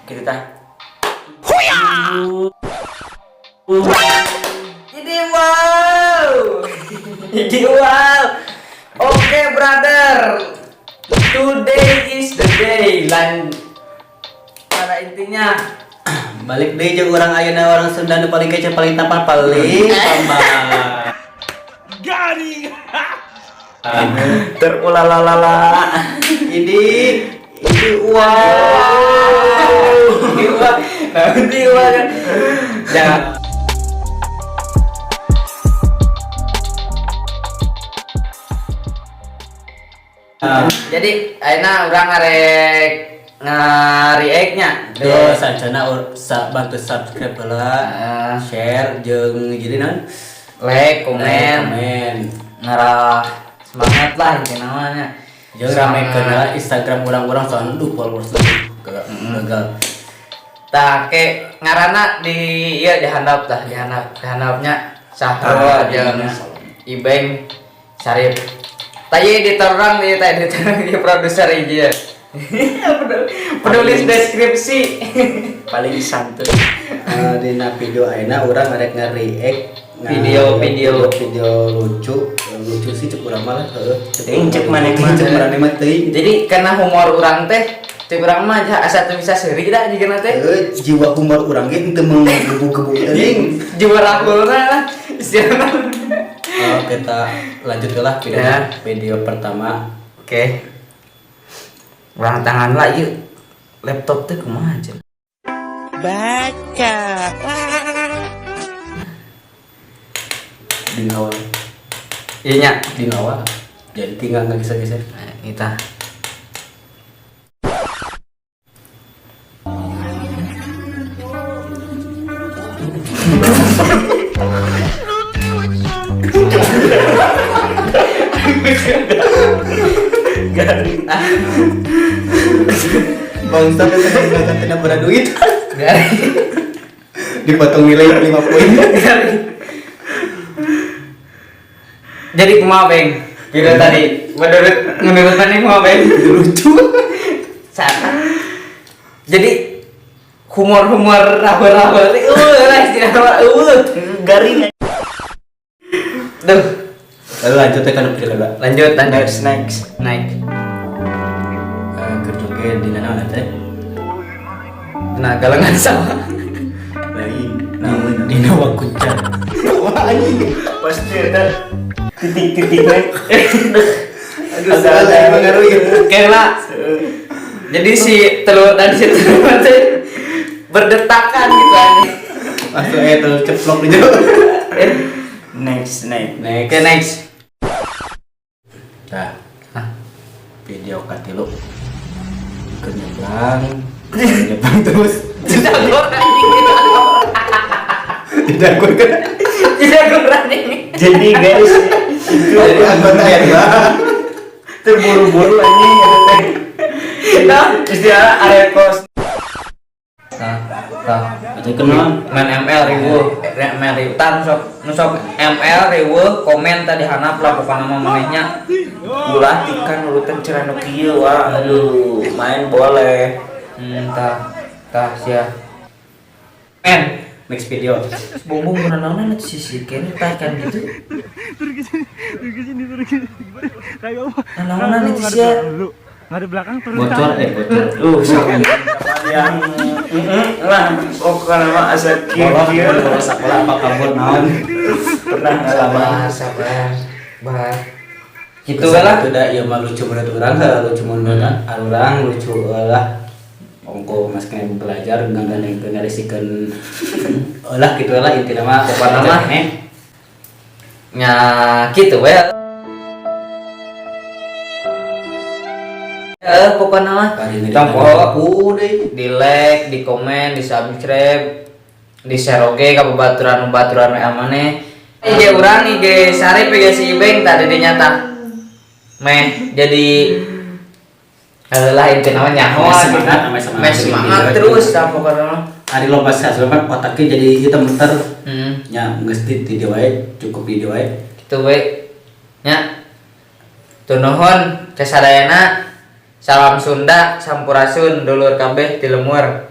Kita tah. Huya! Ini wow. Ini wow. Oke, brother. Today is the day. Pada intinya balik deh jeung urang ayeuna orang Sunda nu paling kece paling tampan paling tambah. Garing. terulalalala. Ini wow. Ini wow. Nanti wow kan. Jangan. Jadi ayeuna urang ngarek ngarieknya. Terus sancana bantu subscribe heula, share jeung jadi naon? Like, komen, ngarah semangat lah itu namanya. Jeung ramekeun heula Instagram urang-urang soalnya followers gagal. Tah ke ngaranna di ieu dihandap dihandapnya Sahrul jeung Ibeng Sarip. Tadi diterang di produser hiji ya. Penulis deskripsi Paling santuy. Dina video ayeuna urang ngarek nge-react video lucu sih cek urang mah heuh. Cek maneh mah teuing. Jadi karena humor urang teh cek urang mah asa teu bisa seuri da jigana teh. Jiwa humor urang ge teu menggebu-gebu teuing. Jiwa rakulna lah istilahna. Kita lanjut lah video pertama. Oke. Urang tangan lah yuk. Laptop teh kumaha aja. Baca. Di awal. Iya nya. Di awal. Jadi tinggal nggak geser-geser. Nah, kita. Garing. Bangsa kan tidak berduit. Garing. Dipotong nilai 5 poin. Garing. Jadi kumaha Beng? Video tadi menurut mana kumaha Beng? Lucu. Sana. Jadi humor rahul-rahul teh lah istilah Garing. Duh. Lalu lanjut kan video kedua. Lanjut next. Kerja di mana teh? Nah, galengan sama. Lain. Di Nawa Kuncar. Wah anjing. Pasti ada titik-titik we. Aduh, ada mengaruhi. Kela. Jadi si telur tadi berdetakan gitu anjing. Masuk tuh ceplok di jauh. Next. Oke, next. Nah, video katilu kenyeblang terus Tidak berani. jadi guys itu dari anggota RA terburu-buru anjing ada teh istilah area kos. Aja kenal main ML riweuh tan sok ML riweuh komen tadi handap lah pokona mah manehnya ulah tikan urutan cerana kieu wah aduh main boleh tah sia men next video bumbung berenang sisi kene tah kan gitu naon itu sia Nggak di belakang turun bocor yang lah pokoknya mah asa kieu sekolah apa kabur naon pernah ngalaman sabar gitu lah lah udah ya mah lucu menurut orang lucu menurut orang lucu lah ongko mas kena belajar nggak ngerisikeun lah gitu lah intinya mah pokoknya mah nya gitu we pokoknya mah tompo di like, di komen, di subscribe, di share oke ka babaturan we amane. IG urang IG Sarip IG si Ibeng tadi dinyata. Meh jadi adalah intinya nyaho semangat terus ta pokoknya. Ari loba sasaran otaknya jadi hitam muter. Nya geus di video wae, cukup video wae. Kitu we. Nya. Tuh nuhun kesadayana Salam Sunda, sampurasun, dulur kabeh ti lemur.